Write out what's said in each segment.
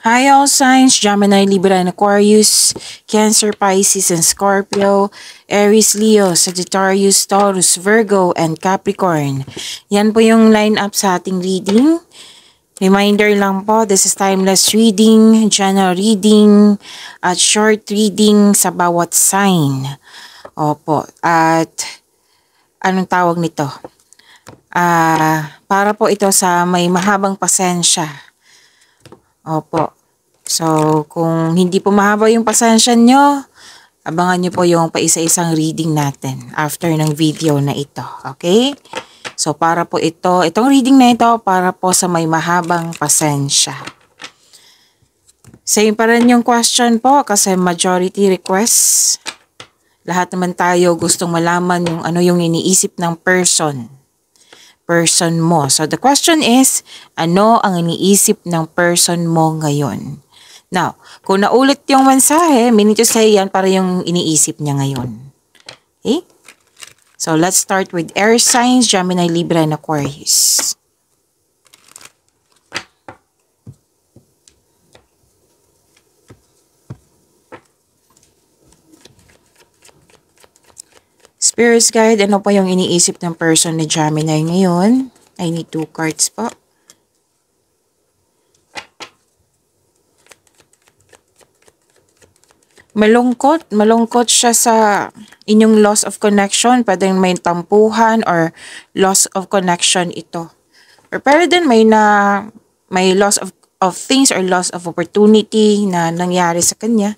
Hi all signs, Gemini, Libra, and Aquarius, Cancer, Pisces, and Scorpio, Aries, Leo, Sagittarius, Taurus, Virgo, and Capricorn. Yan po yung line-up sa ating reading. Reminder lang po, this is timeless reading, general reading, at short reading sa bawat sign. Opo, at anong tawag nito? Para po ito sa may mahabang pasensya. Opo. So, kung hindi po mahaba yung pasensya nyo, abangan nyo po yung paisa-isang reading natin after ng video na ito. Okay? So, para po itong reading na ito, para po sa may mahabang pasensya. Same pa rin yung question po kasi majority requests. Lahat naman tayo gustong malaman yung ano yung iniisip ng person mo. So, the question is, ano ang iniisip ng person mo ngayon? Now, kung naulit yung mensahe, meaning to say yan para yung iniisip niya ngayon. Okay? So, let's start with air signs, Gemini, Libra, and Aquarius. Spirits guide, ano pa yung iniisip ng person ni Gemini ngayon? I need 2 cards po. Malungkot siya sa inyong loss of connection. Pwedeng may tampuhan or loss of connection ito. Or pwede din may loss of things or loss of opportunity na nangyari sa kanya.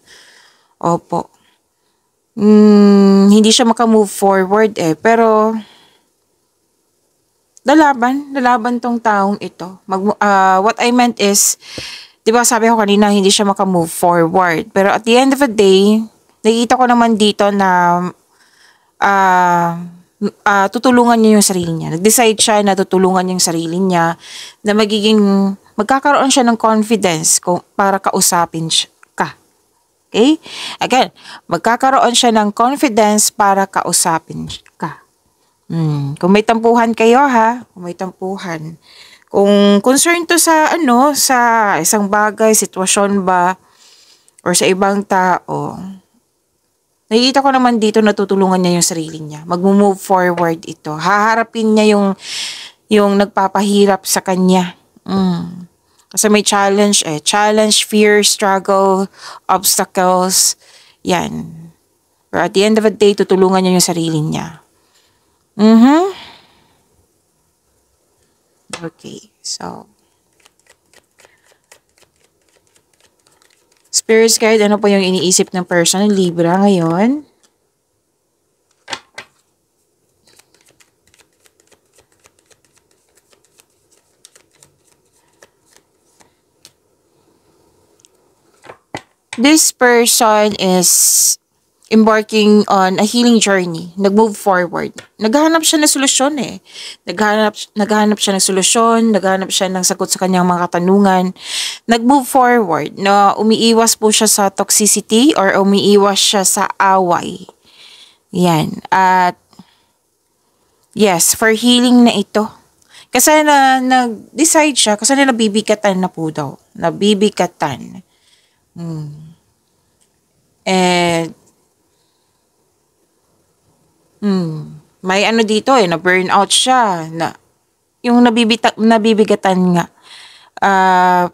Opo. Hindi siya makamove forward pero lalaban tong taong ito. What I meant is, di ba sabi ko kanina, hindi siya makamove forward. Pero at the end of the day, nakikita ko naman dito na tutulungan niya yung sarili niya. Nag-decide siya na tutulungan yung sarili niya na magkakaroon siya ng confidence para kausapin ka. Okay? Again, magkakaroon siya ng confidence para kausapin ka. Kung may tampuhan kayo kung may tampuhan. Kung concern to sa isang bagay, sitwasyon ba, or sa ibang tao, nakikita ko naman dito na tutulungan niya yung sarili niya. Mag-move forward ito. Haharapin niya yung nagpapahirap sa kanya. Kasi may challenge Challenge, fear, struggle, obstacles. Yan. Pero at the end of the day, tutulungan niya yung sarili niya. Okay, so Spirits guide, ano po yung iniisip ng person ng Libra ngayon? This person is embarking on a healing journey. Nag-move forward. Naghahanap siya ng solusyon Naghahanap siya ng solusyon, naghahanap siya ng sagot sa kanyang mga katanungan. Nag-move forward na umiiwas po siya sa toxicity or umiiwas siya sa away. Yan. At yes, for healing na ito. Kasi nag-decide siya, kasi nabibigatan na po daw. Nabibigatan. And may dito na burnout siya na yung nabibigatan nga.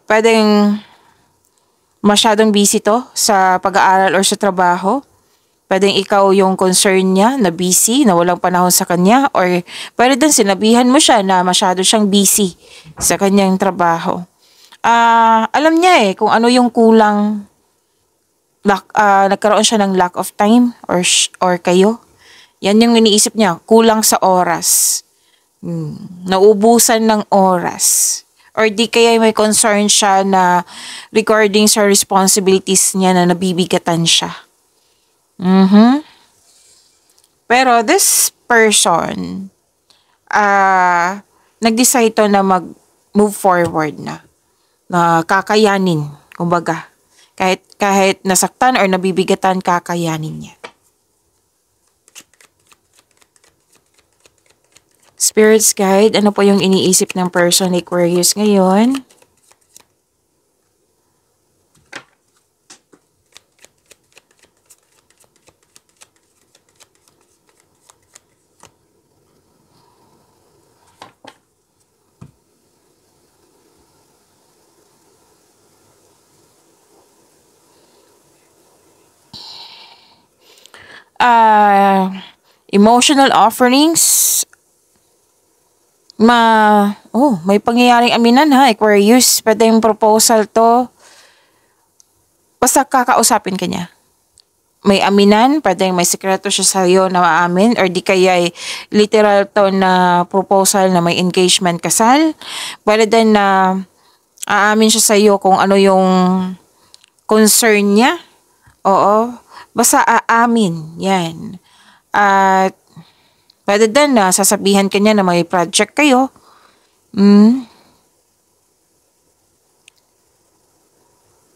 Pwedeng masyadong busy to sa pag-aaral or sa trabaho. Pwedeng ikaw yung concern niya na busy, na walang panahon sa kanya, or pwede din sinabihan mo siya na masyado siyang busy sa kanyang trabaho. Alam niya kung ano yung kulang, nagkaroon siya ng lack of time or kayo. Yan yung iniisip niya, kulang sa oras. Naubusan ng oras. Or di kaya may concern siya na regarding sa responsibilities niya na nabibigatan siya. Pero this person, nag-decide to na mag-move forward na kakayanin, kumbaga. Kahit nasaktan or nabibigatan, kakayanin niya. Spirits guide, ano po yung iniisip ng person ni Aquarius ngayon? uh, emotional offerings, may pangyayaring aminan ha, Aquarius. Pwede yung proposal to. Basta kakausapin ka niya. May aminan, pwedeng may sekreto siya sa iyo na maamin, or di kaya literal to na proposal na may engagement kasal. Pwede din na aamin siya sa iyo kung ano yung concern niya. Oo. Basta aamin. Yan. At pwede din na sasabihan ka niya na may project kayo.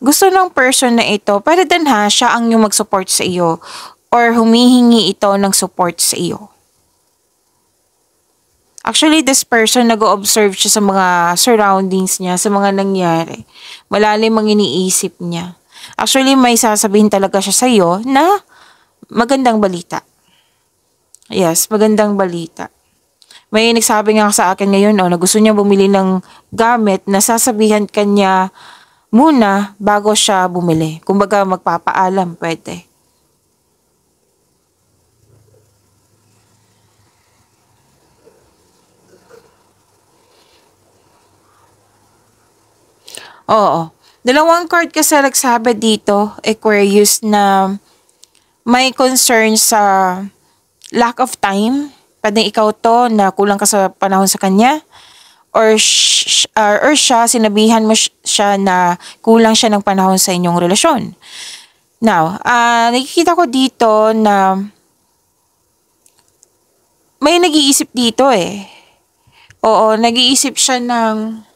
Gusto ng person na ito, pwede din ha, siya ang yung mag-support sa iyo or humihingi ito ng support sa iyo. Actually, this person nag-o-observe siya sa mga surroundings niya, sa mga nangyari. Malalim ang iniisip niya. Actually, may sasabihin talaga siya sa iyo na magandang balita. Yes, magandang balita. May nagsabi nga sa akin ngayon na gusto niya bumili ng gamit na sasabihan kanya muna bago siya bumili. Kumbaga magpapaalam, pwede. Oo. Dalawang card kasi nagsabi dito, Aquarius, na may concern sa lack of time. Pwede ikaw to na kulang ka sa panahon sa kanya. Or siya, sinabihan mo siya na kulang siya ng panahon sa inyong relasyon. Now, nakikita ko dito na may nag-iisip dito eh. Oo, nag-iisip siya ng,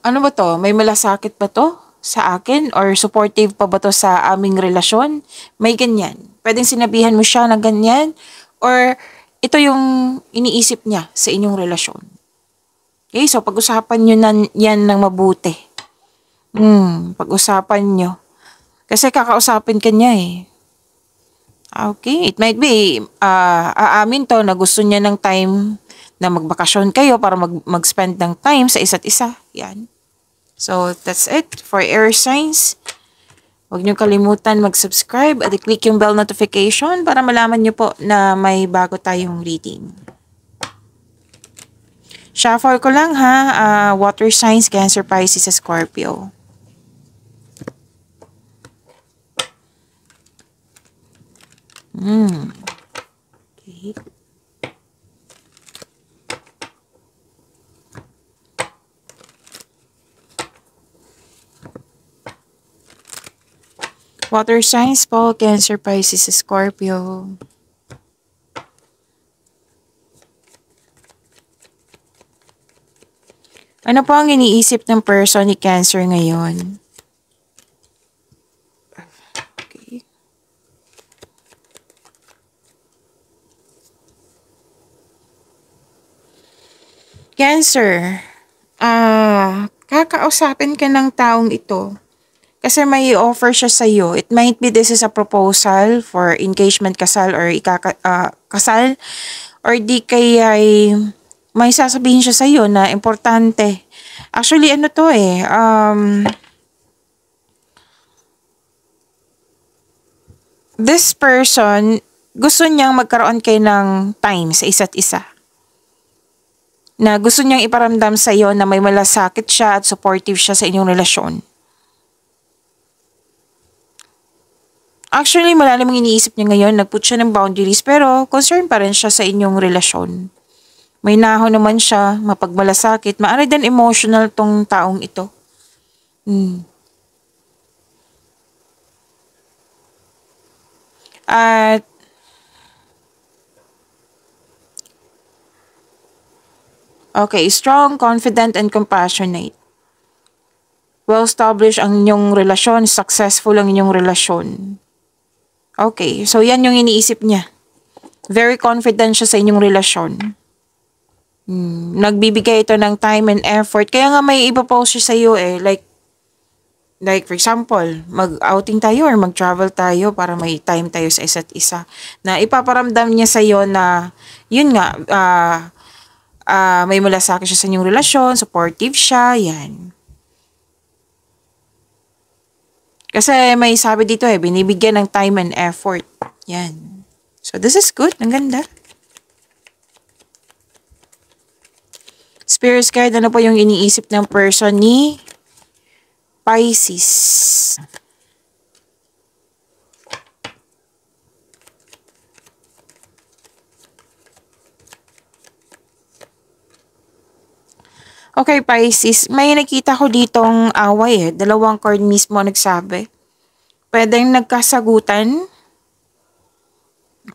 ano ba to? May malasakit ba to sa akin? Or supportive pa ba to sa aming relasyon? May ganyan. Pwedeng sinabihan mo siya ng ganyan. Or ito yung iniisip niya sa inyong relasyon. Okay, so pag-usapan nyo yan ng mabuti. Pag-usapan nyo. Kasi kakausapin ka niya eh. Okay, it might be, aamin to na gusto niya ng time na magbakasyon kayo para mag-spend ng time sa isa't isa. Yan. So, that's it for air signs. Huwag niyo kalimutan mag-subscribe at i-click yung bell notification para malaman niyo po na may bago tayong reading. Shuffle ko lang ha, water signs, Cancer, Pisces, Scorpio. Okay. Water signs po, Cancer, Pisces, Scorpio. Ano po ang iniisip ng person ni Cancer ngayon? Okay. Cancer, kakausapin ka ng taong ito. Kasi may offer siya sa iyo. It might be this is a proposal for engagement, kasal, or kasal. Or di kaya may sasabihin siya sa iyo na importante. Actually, ano to eh. This person, gusto niyang magkaroon kayo ng time sa isa't isa. Na gusto niyang iparamdam sa iyo na may malasakit siya at supportive siya sa inyong relasyon. Actually, malalim ang iniisip niya ngayon. Nag-put siya ng boundaries pero concern pa rin siya sa inyong relasyon. May naho naman siya, mapagmalasakit. Maaari din emotional tong taong ito. At okay, strong, confident, and compassionate. Well-established ang inyong relasyon, successful ang inyong relasyon. Okay, so yan yung iniisip niya. Very confident siya sa inyong relasyon. Nagbibigay ito ng time and effort. Kaya nga may ipapost siya sa iyo eh. Like for example, mag-outing tayo or mag-travel tayo para may time tayo sa isa't isa. Na ipaparamdam niya sa iyo na, yun nga, may malasakit siya sa inyong relasyon, supportive siya, yan. Kasi may sabi dito binibigyan ng time and effort. Yan. So, this is good. Ang ganda. Spirit guide, ano po yung iniisip ng person ni Pisces? Okay, Pisces. May nakita ko ditong away Dalawang card mismo nagsabi. Pwedeng nagkasagutan.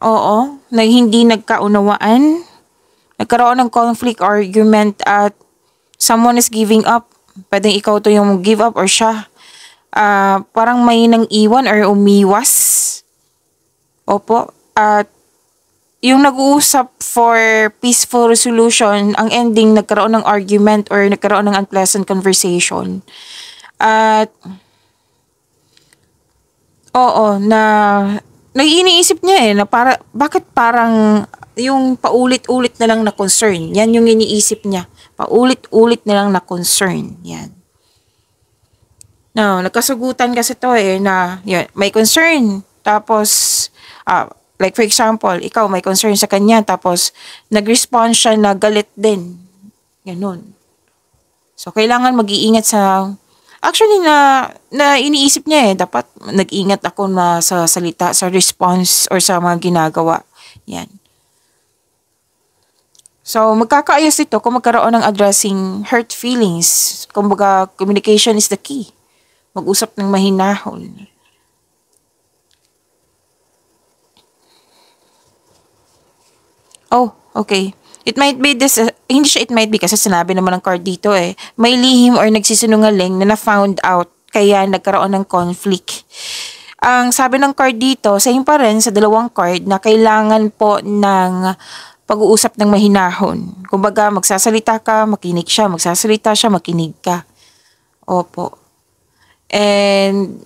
Oo. Na hindi nagkaunawaan. Nagkaroon ng conflict, argument, at someone is giving up. Pwedeng ikaw to yung give up or siya. Parang may nang iwan or umiwas. Opo. At yung nag-uusap for peaceful resolution, ang ending nagkaroon ng argument or nagkaroon ng unpleasant conversation. At oo, na iniisip niya na bakit parang yung paulit-ulit na lang na concern. Yan yung iniisip niya. Paulit-ulit na lang na concern. Yan. No, nagkasagutan kasi to na yan, may concern. Tapos, like for example, ikaw may concern sa kanya tapos nag-respond siya na galit din. Ganun. So, kailangan mag-iingat sa... Actually, na iniisip niya dapat nag-ingat ako sa salita, sa response or sa mga ginagawa. Yan. So, magkakaayos ito kung magkaroon ng addressing hurt feelings. Kumbaga, communication is the key. Mag-usap ng mahinahon. Oh, okay. It might be this, hindi siya it might be kasi sinabi naman ng card dito may lihim or nagsisinungaling na na-found out kaya nagkaroon ng conflict. Ang sabi ng card dito, same pa rin sa dalawang card na kailangan po ng pag-uusap ng mahinahon. Kumbaga, magsasalita ka, makinig siya. Magsasalita siya, makinig ka. Opo. And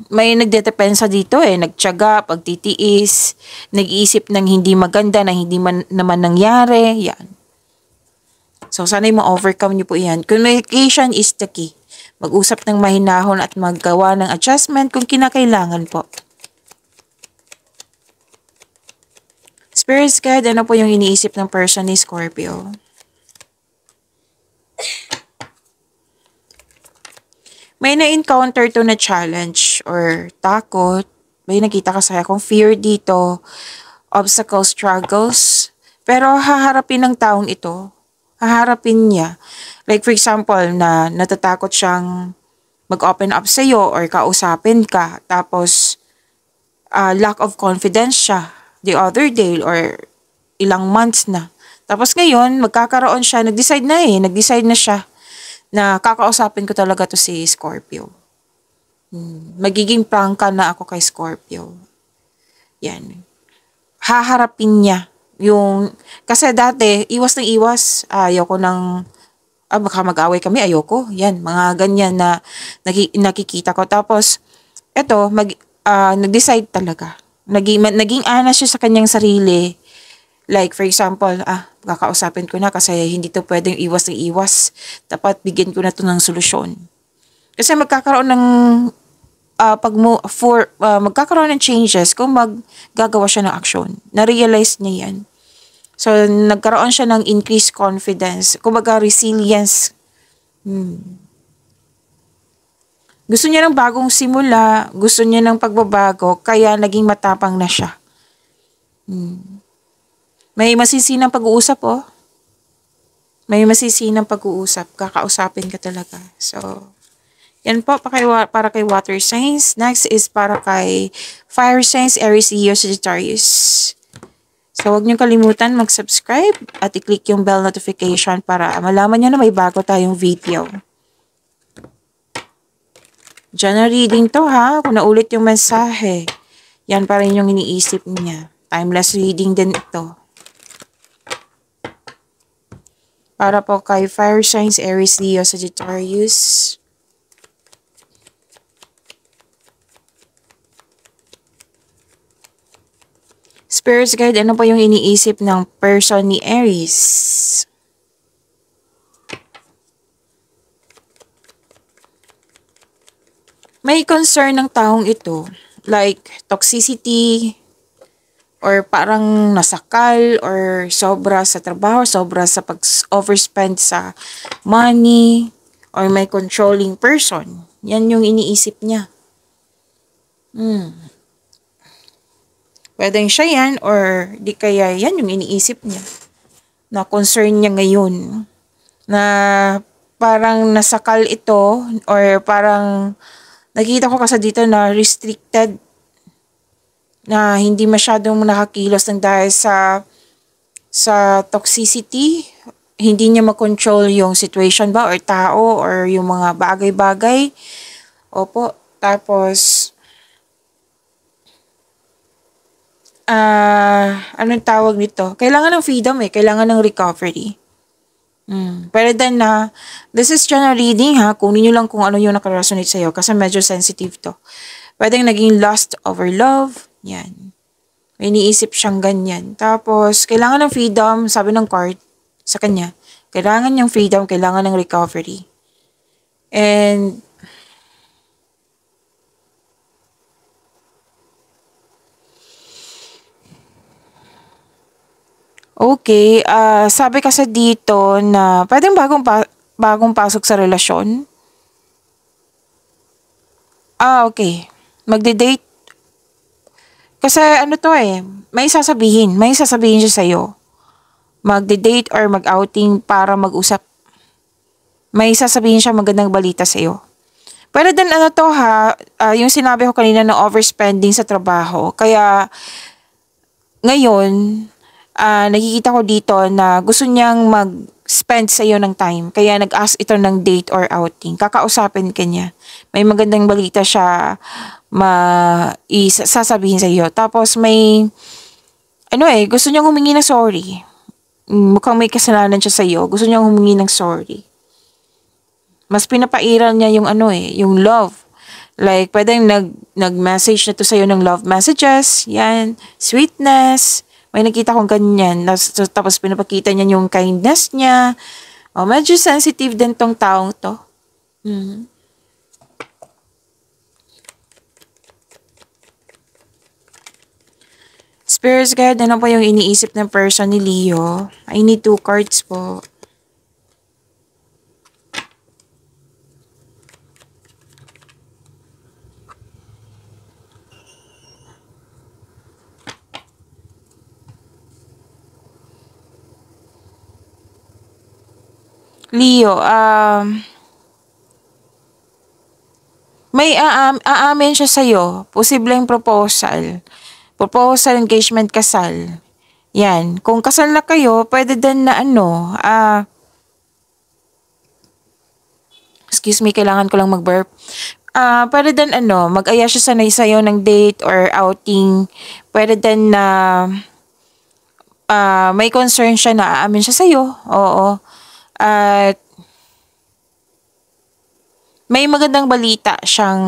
may nagdedepensa dito nagtiyaga, pagtitiis, nag-iisip ng hindi maganda na hindi naman nangyari, yan. So, sana ma-overcome niyo po yan. Communication is the key. Mag-usap ng mahinahon at maggawa ng adjustment kung kinakailangan po. Spirit guide, ano po yung iniisip ng person ni Scorpio? May na-encounter to na challenge or takot. May nakita ka sa akong fear dito, obstacles, struggles. Pero haharapin ng taong ito. Haharapin niya. Like for example, na natatakot siyang mag-open up sa'yo or kausapin ka. Tapos, lack of confidence siya the other day or ilang months na. Tapos ngayon, magkakaroon siya, nag-decide na siya na kakausapin ko talaga to si Scorpio. Magiging prangka na ako kay Scorpio. Yan. Haharapin niya yung, kasi dati, iwas ng iwas. Ayoko ng, baka mag-away kami, ayoko. Yan, mga ganyan na nakikita ko. Tapos, eto, nag-decide talaga. Naging honest siya sa kanyang sarili. Like, for example, kakausapin ko na kasi hindi to pwedeng iwas ng iwas. Dapat bigyan ko na to ng solusyon. Kasi magkakaroon ng magkakaroon ng changes kung maggagawa siya ng action. Na-realize niya yan. So, nagkaroon siya ng increased confidence. Kumbaga, resilience. Gusto niya ng bagong simula. Gusto niya ng pagbabago. Kaya naging matapang na siya. May masisinang pag-uusap May masisinang pag-uusap. Kakausapin ka talaga. So, yan po para kay water signs. Next is para kay fire signs, Aries, Leo, Sagittarius. So, huwag niyo kalimutan mag-subscribe at i-click yung bell notification para malaman niyo na may bago tayong video. General reading to kung naulit yung mensahe. Yan pa rin yung iniisip niya. Timeless reading din ito. Para po kay fire signs, Aries, Leo, Sagittarius. Spirit guide, ano po yung iniisip ng person ni Aries? May concern ng taong ito, like toxicity, or parang nasakal, or sobra sa trabaho, sobra sa pag-overspend sa money, or may controlling person. Yan yung iniisip niya. Pwedeng siya yan, or di kaya yan yung iniisip niya. Na concern niya ngayon. Na parang nasakal ito, or parang nakita ko kasi dito na restricted, na hindi masyadong nakakilos ng dahil sa toxicity. Hindi niya makontrol yung situation ba or tao or yung mga bagay-bagay. Opo. Tapos, anong tawag nito? Kailangan ng freedom eh. Kailangan ng recovery. Pero then this is general reading ha. Kunin nyo lang kung ano yung nakaresonate sa'yo kasi medyo sensitive to. Pwedeng naging lust over love. Yan. May iniisip siyang ganyan. Tapos, kailangan ng freedom, sabi ng card sa kanya. Kailangan niyang freedom, kailangan ng recovery. And, okay, sabi kasi dito na pwedeng bagong pasok sa relasyon. Okay. Magde-date. Kasi ano to eh, may sasabihin siya sa'yo. Magde-date or mag-outing para mag-usap. May sasabihin siya magandang balita sa'yo. Pero din ano to ha, yung sinabi ko kanina na overspending sa trabaho. Kaya ngayon, nakikita ko dito na gusto niyang mag-spend sa iyo ng time. Kaya nag-ask ito ng date or outing. Kakausapin ka niya. May magandang balita siya sasabihin sa iyo. Tapos may, gusto niyang humingi ng sorry. Mukhang may kasalanan siya sa iyo. Gusto niyang humingi ng sorry. Mas pinapairal niya yung yung love. Like, pwedeng nag-message na to sa'yo ng love messages. Yan. Sweetness. May nakita kong ganyan. Tapos pinapakita niya yung kindness niya. Medyo sensitive din tong taong to. Spirits guide, ano po yung iniisip ng person ni Leo? I need 2 cards po. Leo, may aamin siya sa'yo. Posibleng proposal. Proposal, engagement, kasal. Yan. Kung kasal na kayo, pwede din na excuse me, kailangan ko lang mag-burp. Pwede din mag-aya siya sa'yo ng date or outing. Pwede din na may concern siya na aamin siya sa'yo. Oo. At may magandang balita siyang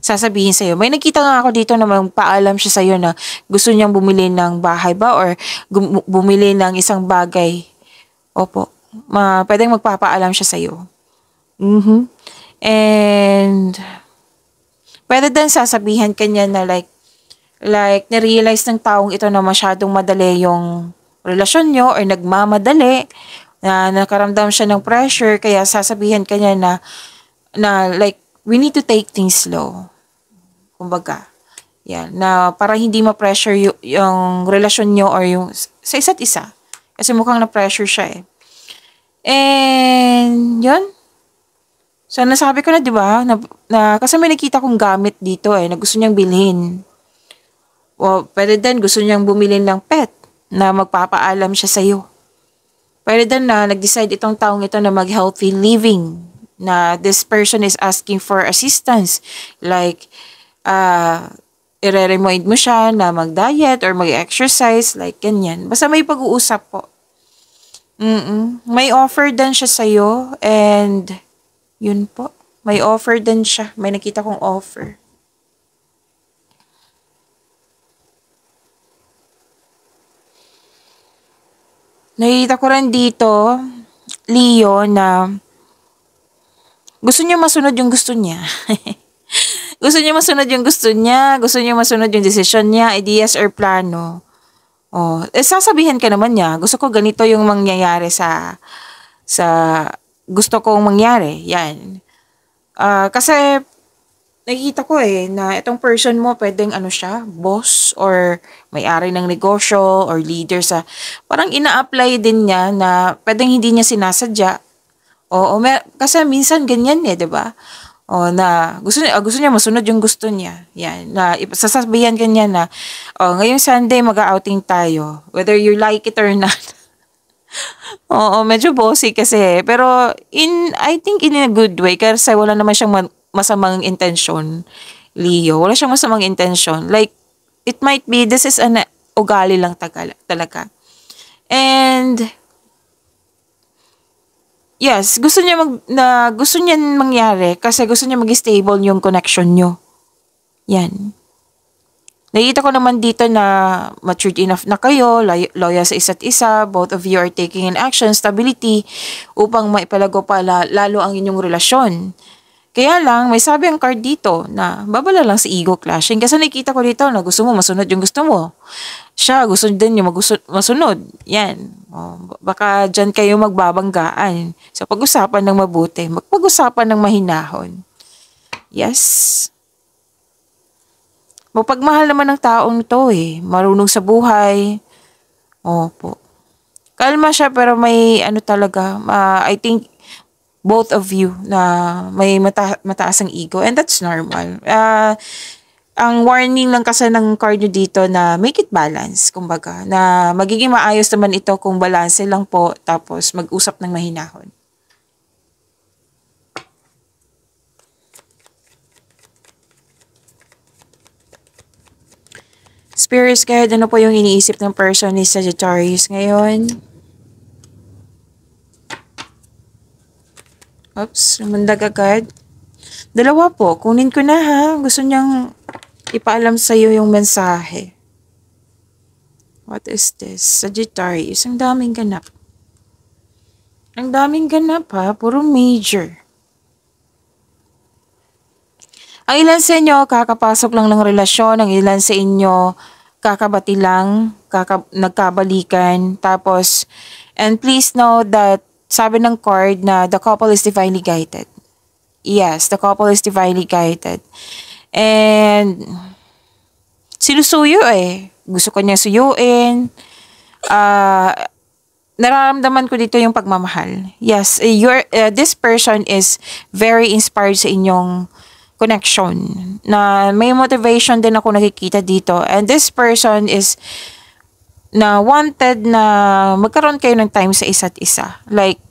sasabihin sa'yo. May nakita nga ako dito na magpaalam siya sa'yo na gusto niyang bumili ng bahay ba or bumili ng isang bagay. Opo. Pwedeng magpapaalam siya sa'yo. And pwede din sasabihan kanya na like na-realize ng taong ito na masyadong madali yung relasyon nyo or nagmamadali, na nakaramdam siya ng pressure, kaya sasabihan kanya na like, we need to take things slow. Kumbaga, yan, na para hindi ma-pressure yung relasyon nyo or yung sa isa't isa. Kasi mukhang na-pressure siya eh. And, yun. So, nasabi ko na, di ba? Na, kasi may nakita kong gamit dito na gusto niyang bilhin. O, pwede din, gusto niyang bumili ng pet na magpapaalam siya sa'yo. Pwede din na nag-decide itong taong ito na mag-healthy living. Na this person is asking for assistance. Like, i-remind mo siya na mag-diet or mag-exercise. Like, ganyan. Basta may pag-uusap po. May offer din siya sa'yo. And, yun po. May offer din siya. May nakita kong offer. Nakita ko rin dito, Leo, na gusto niya masunod yung gusto niya. Gusto niya masunod yung gusto niya, gusto niya masunod yung desisyon niya, ideas or plano. Oh, sasabihin ka naman niya, gusto ko ganito yung mangyayari sa gusto kong mangyari. Yan. Kasi nakikita ko na itong person mo pwedeng ano siya, boss or may-ari ng negosyo or leader sa parang ina-apply din niya na pwedeng hindi niya sinasadya. Oo, kasi minsan ganyan 'di ba? O na gusto niya masunod yung gusto niya. Yan, na sasabihan ka niya na ngayong Sunday mag-outing tayo, whether you like it or not. Oo, medyo bossy kasi. Pero I think in a good way kasi wala naman siyang masamang intention. Leo, wala siyang masamang intention. Like, it might be, this is an ugali lang talaga. And, yes, gusto niya mangyari kasi gusto niya mag-stable yung connection nyo. Yan. Nakita ko naman dito na matured enough na kayo, loyal sa isa't isa, both of you are taking an action, stability, upang maipalago pa lalo ang inyong relasyon. Kaya lang, may sabi ang card dito na babala lang sa ego clashing. Kasi nakita ko dito na gusto mo masunod yung gusto mo. Siya, gusto din yung masunod. Yan. Baka dyan kayo magbabanggaan. So, pag-usapan ng mabuti. Pag-usapan ng mahinahon. Yes. Mapagmahal naman ng taong to marunong sa buhay. Opo. Kalma siya pero may ano talaga, I think both of you na may mataas ang ego and that's normal. Ang warning lang kasi ng card nyo dito na make it balance, kumbaga, na magiging maayos naman ito kung balance lang po tapos mag-usap ng mahinahon. Spirits guide, ano po yung iniisip ng person ni Sagittarius ngayon? Oops, lumundag agad. Dalawa po, kunin ko na ha. Gusto niyang ipaalam sa'yo yung mensahe. What is this? Sagittarius, ang daming ganap. Ang daming ganap ha, puro major. Ang ilan sa inyo, kakapasok lang ng relasyon. Ang ilan sa inyo, kakabati lang, nagkabalikan. Tapos, and please know that, sabi ng card na the couple is divinely guided. Yes, the couple is divinely guided. And, sinusuyo Gusto ko niya suyuin. Nararamdaman ko dito yung pagmamahal. Yes, this person is very inspired sa inyong connection. Na may motivation din ako nakikita dito. And this person is na wanted na magkaroon kayo ng time sa isa't isa. Like,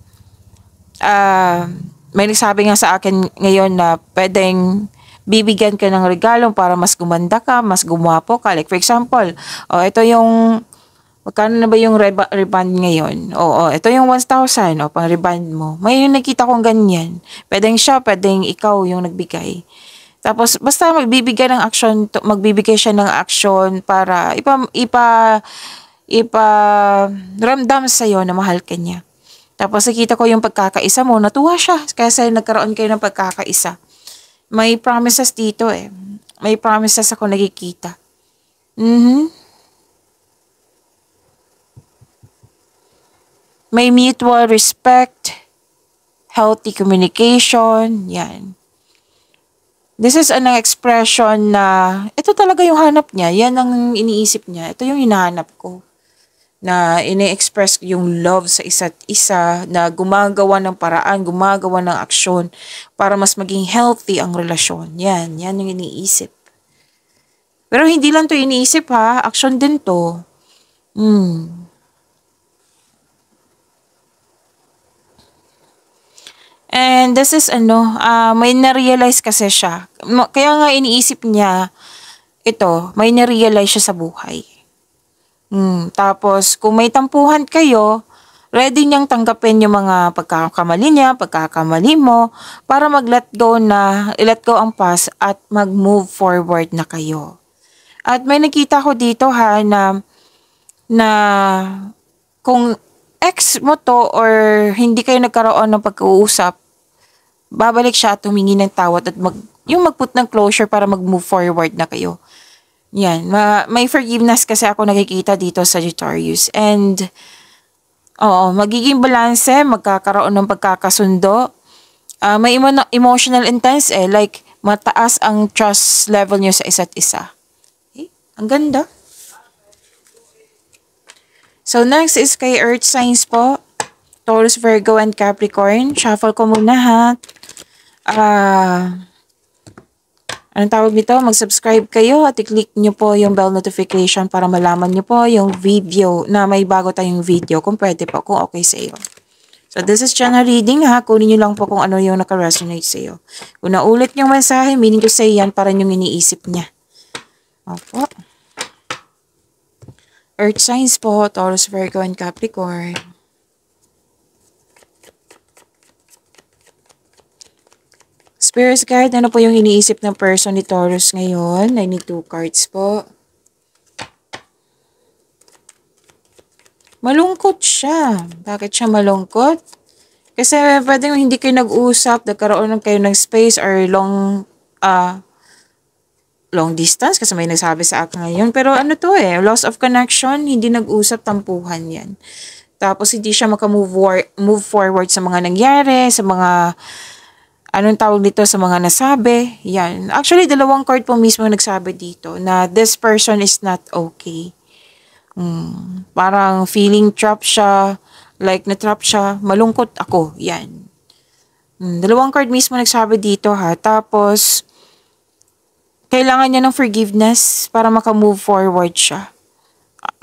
may nagsabi nga sa akin ngayon na pwedeng bibigyan ka ng regalo para mas gumanda ka, mas gumwapo ka. Like, for example, ito yung, magkano na ba yung reband ngayon? Ito yung 1,000, pang reband mo. May nakita kong ganyan. Pwedeng siya, pwedeng ikaw yung nagbigay. Tapos, basta magbibigay siya ng action para ramdam sa'yo na mahal ka niya. Tapos, nakita ko yung pagkakaisa mo, natuwa siya kasi nagkaroon kayo ng pagkakaisa. May promises dito May promises ako nakikita. May mutual respect, healthy communication, yan. This is an expression na ito talaga yung hanap niya. Yan ang iniisip niya. Ito yung hinahanap ko. Na ini-express yung love sa isa't isa, na gumagawa ng paraan, gumagawa ng aksyon para mas maging healthy ang relasyon. Yan yung iniisip. Pero hindi lang to iniisip ha, aksyon din to. And this is may na-realize kasi siya. Kaya nga iniisip niya, may na-realize siya sa buhay. Tapos, kung may tampuhan kayo, ready niyang tanggapin yung mga pagkakamali niya, pagkakamali mo, para mag-let go ang past at mag-move forward na kayo. At may nakita ko dito ha, na kung ex mo to or hindi kayo nagkaroon ng pag-uusap, babalik siya at humingi ng tawad at yung mag-put ng closure para mag-move forward na kayo. Yan. May forgiveness kasi ako nakikita dito sa Sagittarius. And, oo, magiging balanse, magkakaroon ng pagkakasundo. May emotional intense like mataas ang trust level nyo sa isa't isa. Okay? Ang ganda. So, next is kay Earth signs po. Taurus, Virgo, and Capricorn. Shuffle ko muna ha. Anong tawag nito? Mag-subscribe kayo at i-click nyo po yung bell notification para malaman nyo po yung video na may bago tayong video kung pwede po, kung okay sa iyo. So, this is channel reading ha. Kunin nyo lang po kung ano yung naka-resonate sa iyo. Kung naulit yung mensahe, meaning ko say yan para yung iniisip niya. Opo. Earth signs po, Taurus, Virgo, and Capricorn. Spirit guide, ano po yung iniisip ng person ni Taurus ngayon? I need 2 cards po. Malungkot siya. Bakit siya malungkot? Kasi pwedeng hindi kayo nag-usap, nagkaroon kayo ng space or long distance kasi may nagsabi sa akin ngayon. Pero ano to loss of connection, hindi nag-usap, tampuhan yan. Tapos hindi siya move forward sa mga nangyari, sa mga anong tawag dito sa mga nasabi? Yan. Actually, 2 card po mismo nagsabi dito na this person is not okay. Parang feeling trapped siya, like na-trap siya, malungkot ako. Yan. 2 card mismo nagsabi dito ha. Tapos, kailangan niya ng forgiveness para maka-move forward siya.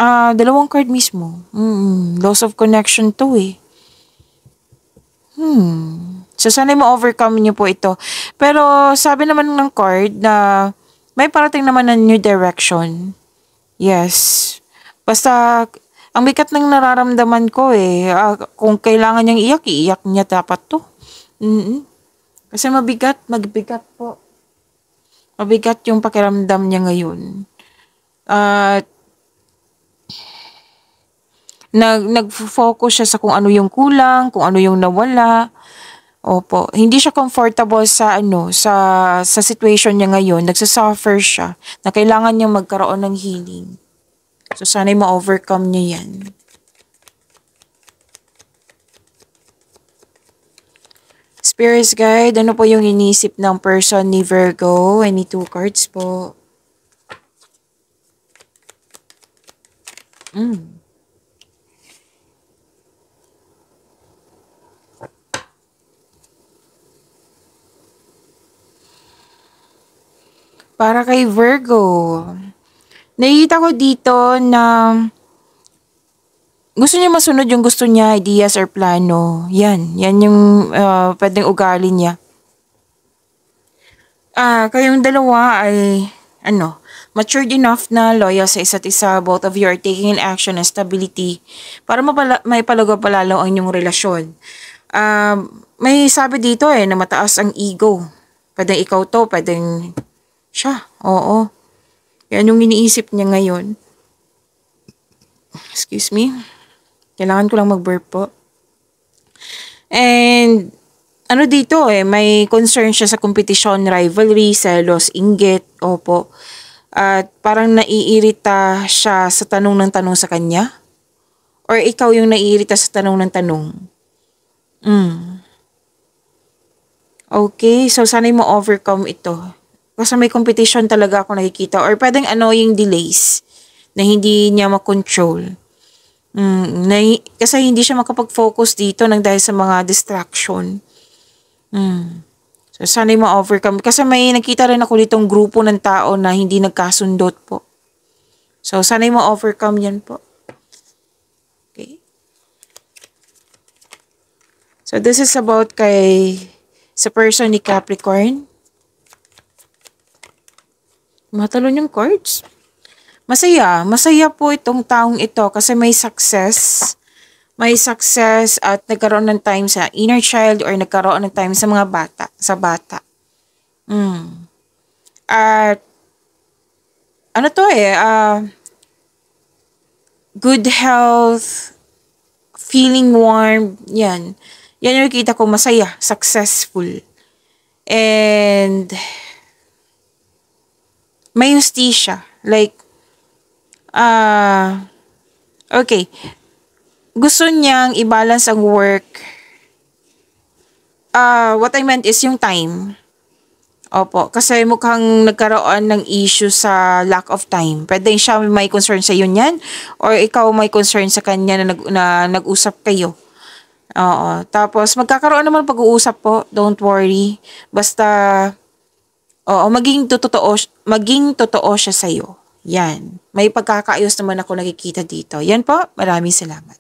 2 card mismo. Loss of connection to So, sana ma-overcome niyo po ito. Pero, sabi naman ng card na may parating naman na new direction. Yes. Basta, ang bigat ng nararamdaman ko kung kailangan niyang iyak, iiyak niya dapat to. Kasi mabigat po. Mabigat yung pakiramdam niya ngayon. At, nag-focus siya sa kung ano yung kulang, kung ano yung nawala. Opo, hindi siya comfortable sa sa situation niya ngayon. Nagsasuffer siya na kailangan niya magkaroon ng healing. So sana'y ma-overcome niya yan. Spirits guide, ano po yung inisip ng person ni Virgo? I need 2 cards po. Para kay Virgo, nakikita ko dito na gusto niya masunod yung gusto niya, ideas or plano. Yan yung pwedeng ugali niya. Kayong dalawa ay, matured enough na loyal sa isa't isa. Both of you are taking an action and stability para may palago palalo ang inyong relasyon. May sabi dito na mataas ang ego. Pwedeng ikaw to, pwedeng siya. Oo. Yan yung iniisip niya ngayon. Excuse me. Kailangan ko lang mag-burp po. And, dito may concern siya sa competition, rivalry, selos, inggit. Opo. At parang naiirita siya sa tanong ng tanong sa kanya. Or ikaw yung naiirita sa tanong ng tanong. Okay, so sana'y ma-overcome ito. Kasi may competition talaga ako nakikita. Or pwedeng annoying delays na hindi niya makontrol. Kasi hindi siya makapag-focus dito dahil sa mga distraction. So, sana'y ma-overcome. Kasi may nakita rin ako ditong grupo ng tao na hindi nagkasundot po. So, sana'y ma-overcome yan po. Okay. So, this is about sa person ni Capricorn. Matalon yung cards. Masaya po itong taong ito kasi may success. May success at nagkaroon ng time sa inner child or nagkaroon ng time sa mga bata, At good health, feeling warm, yan. Yan yung kita ko, masaya, successful. And may hustisya. Like, okay. Gusto niyang i-balance ang work. What I meant is yung time. Opo, kasi mukhang nagkaroon ng issue sa lack of time. Pwede siya may concern sa iyo niyan or ikaw may concern sa kanya na nag-usap kayo. Oo, tapos magkakaroon naman pag-uusap po, don't worry. Basta, oo, maging totoo siya sa iyo. Yan. May pagkakaayos naman ako nakikita dito. Yan po, maraming salamat.